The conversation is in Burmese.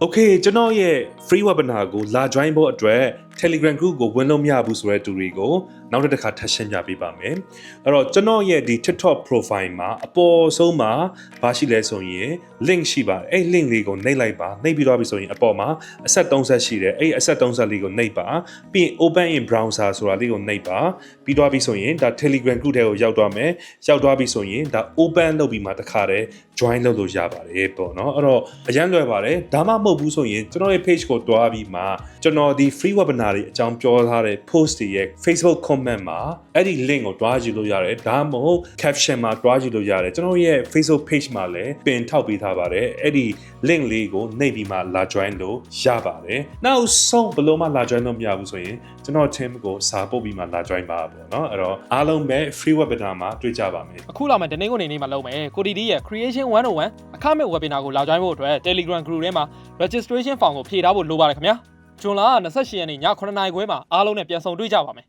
Okay ကျွန်တော်ရဲ့ free webinar ကိုလာ join ဖို့အတွက် Telegram group ကိုဝင်လို့မရဘူးဆိုတဲ့သူတွေကိုနောက်တစ်ခါထပ်ရှင်းပြပေးပါမယ်။အဲ့တော့ကျွန်တော်ရဲ့ဒီ TikTok profile မှာအပေါ်ဆုံးမှာဘာရှိလဲဆိုရင် link ရှိပါတယ်။အဲ့ link လေးကိုနှိပ်လိုက်ပါ။နှိပ်ပြီးတော့ပြီဆိုရင်အပေါ်မှာအဆက်3ဆက်ရှိတယ်။အဲ့အဆက်3ဆက်လေးကိုနှိပ်ပါ။ပြီးရင် open in browser ဆိုတာလေးကိုနှိပ်ပါ။ပြီးတော့ပြီဆိုရင်ဒါ Telegram group ထဲကိုရောက်သွားမယ်။ရောက်သွားပြီဆိုရင်ဒါ open လုပ်ပြီးမှတခါတည်း join လုပ်လို့ရပါတယ်ပေါ့နော်။အဲ့တော့အရန်လွယ်ပါတယ်။ဒါမှမဟုတ်ဘူးဆိုရင်ကျွန်တော်ရဲ့ page ကိုတွားပြီးမှကျွန်တော်ဒီ free webinar တွေအကြောင်းပြောထားတဲ့ post တွေရဲ့ Facebook comment မှာအဲ့ဒီ link ကိုတွားကြည့်လို့ရတယ်ဒါမှမဟုတ် caption မှာတွားကြည့်လို့ရတယ်ကျွန်တော်ရဲ့ Facebook page မှာလည်းပင်ထောက်ပေးထားပါတယ်အဲ့ဒီ link လေးကိုနှိပ်ပြီးမှလာ join လို့ရပါတယ်နောက်ဆုံးဘယ်လိုမှလာ join လို့မရဘူးဆိုရင်ကျွန်တော် team ကိုစာပို့ပြီးမှလာ join ပါပေါ့နော်အဲ့တော့အားလုံးပဲ free webinar မှာတွေ့ကြပါမယ်အခုလာမယ်တနေ့ကိုနေနေမှာလုပ်မယ်ကိုတီတီရဲ့ creation 101အခမဲ့ webinar ကိုလာ join ဖို့အတွက် Telegram group ထဲမှာ registration form ကိုဖြည့်ထားဖို့လိုပါတယ်ခင်ဗျာဇွန်လ28ရက်နေ့ည9:00နာရီခွဲမှာအားလုံးနဲ့ပြန်ဆုံတွေ့ကြပါမယ်